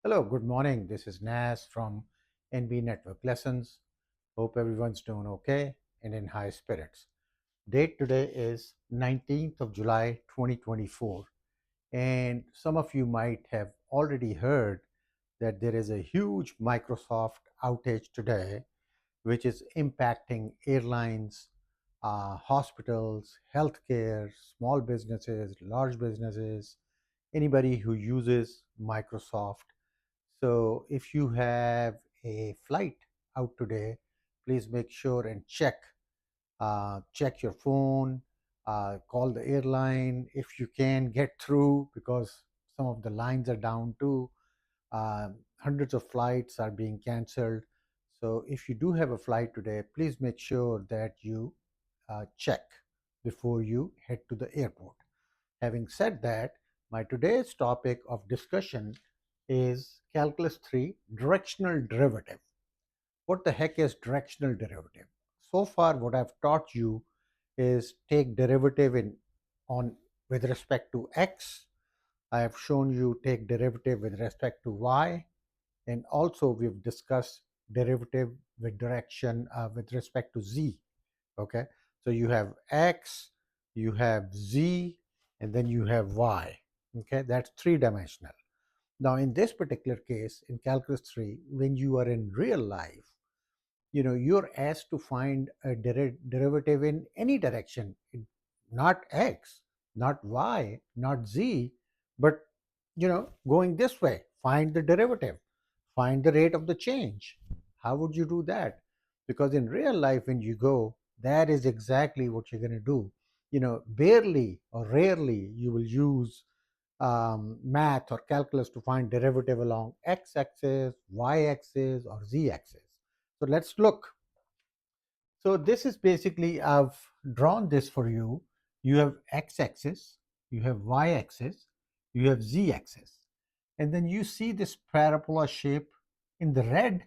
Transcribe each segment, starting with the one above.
Hello, good morning. This is Nas from NB Network Lessons. Hope everyone's doing okay and in high spirits. Date today is 19th of July 2024. And some of you might have already heard that there is a huge Microsoft outage today, which is impacting airlines, hospitals, healthcare, small businesses, large businesses, anybody who uses Microsoft. So if you have a flight out today, please make sure and check your phone, call the airline if you can get through, because some of the lines are down too. Hundreds of flights are being canceled. So if you do have a flight today, please make sure that you check before you head to the airport. Having said that, my today's topic of discussion is Calculus 3 directional derivative. What the heck is directional derivative? So far, what I've taught you is take derivative in on with respect to x. I have shown you take derivative with respect to y, and also we've discussed derivative with direction with respect to z. Okay, so you have x, you have z, and then you have y. Okay, that's three-dimensional. Now in this particular case, in calculus 3, when you are in real life, you're asked to find a derivative in any direction, not x, not y, not z, but going this way, find the derivative, find the rate of the change. How would you do that? Because in real life, when you go, that is exactly what you're going to do. Barely or rarely you will use math or calculus to find derivative along x-axis, y-axis, or z-axis. So let's look. So this is basically, I've drawn this for you. You have x-axis, you have y-axis, you have z-axis. And then you see this parabola shape in the red.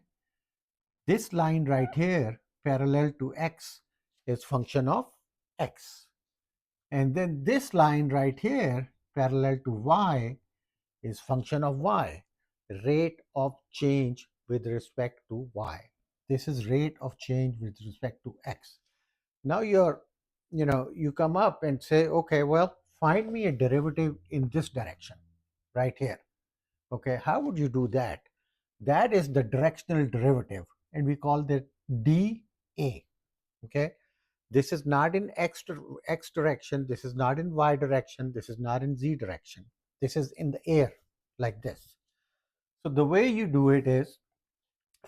This line right here, parallel to x, is function of x. And then this line right here, parallel to y, is function of y, rate of change with respect to y. This is rate of change with respect to x. Now you come up and say, okay, well, find me a derivative in this direction right here. Okay, how would you do that? That is the directional derivative, and we call that dA. Okay, this is not in x direction, this is not in y direction, this is not in z direction. This is in the air, like this. So the way you do it is,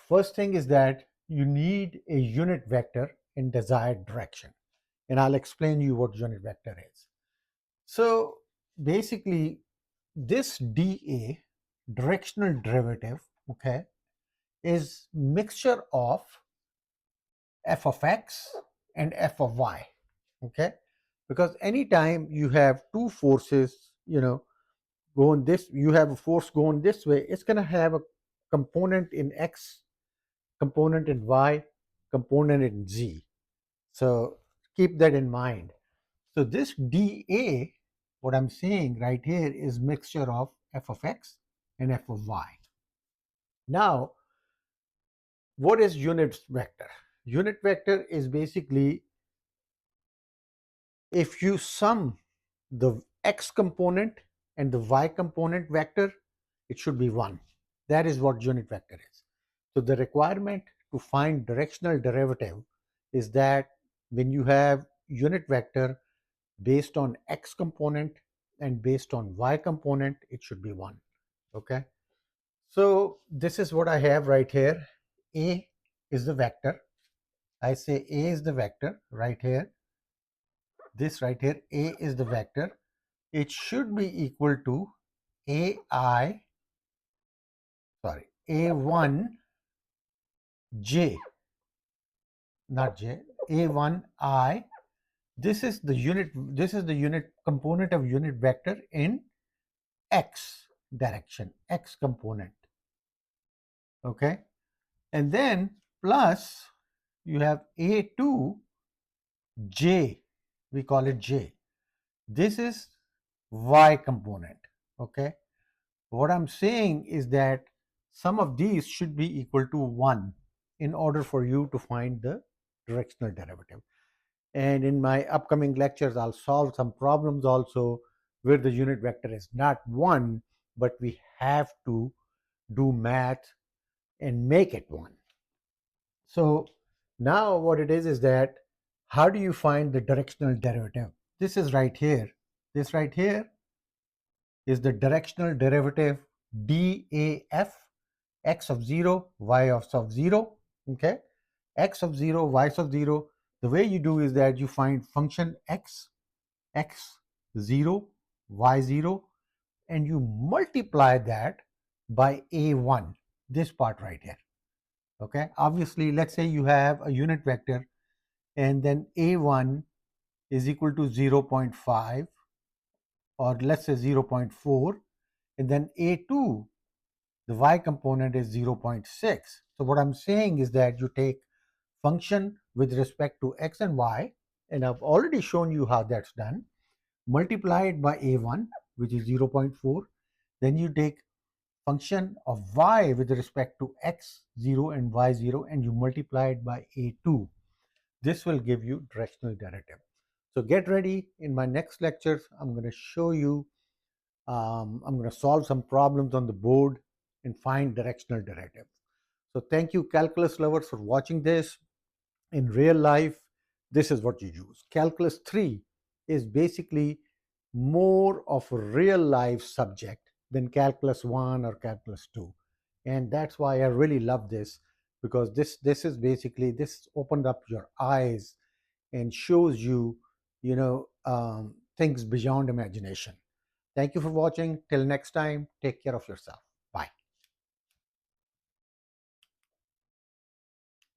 first thing is that you need a unit vector in desired direction. And I'll explain you what unit vector is. So basically, this dA, directional derivative, okay, is mixture of f of x and f of y, okay? Because anytime you have two forces, going this, you have a force going this way, it's going to have a component in x, component in y, component in z. So keep that in mind. So this dA, what I'm saying right here, is mixture of f of x and f of y. Now, what is unit vector? Unit vector is basically if you sum the x component and the y component vector, it should be 1. That is what unit vector is. So the requirement to find directional derivative is that when you have unit vector based on x component and based on y component, it should be 1. Okay, so this is what I have right here. A is the vector. I say A is the vector right here. This right here, A is the vector. It should be equal to A1 J, not J, A1 I. This is the unit component of unit vector in x direction, x component. Okay, and then plus you have A2 J, we call it J. This is y component. Okay, what I'm saying is that sum of these should be equal to 1 in order for you to find the directional derivative. And in my upcoming lectures, I'll solve some problems also where the unit vector is not 1, but we have to do math and make it 1. So now what it is that how do you find the directional derivative? This is right here. This right here is the directional derivative DAF, x of 0, y of 0. Okay, x of 0, y of 0. The way you do is that you find function x, x 0, y 0, and you multiply that by a1, this part right here. Okay, obviously, let's say you have a unit vector and then a1 is equal to 0.5, or let's say 0.4, and then a2, the y component is 0.6. So what I'm saying is that you take function with respect to x and y, and I've already shown you how that's done, multiply it by a1, which is 0.4, then you take function of y with respect to x0 and y0, and you multiply it by a2. This will give you directional derivative. So get ready. In my next lectures, I'm going to show you, I'm going to solve some problems on the board and find directional derivative. So thank you, calculus lovers, for watching this. In real life, this is what you use. Calculus 3 is basically more of a real life subject than calculus 1 or calculus 2. And that's why I really love this, because this is basically, this opened up your eyes and shows you, things beyond imagination. Thank you for watching. Till next time, take care of yourself.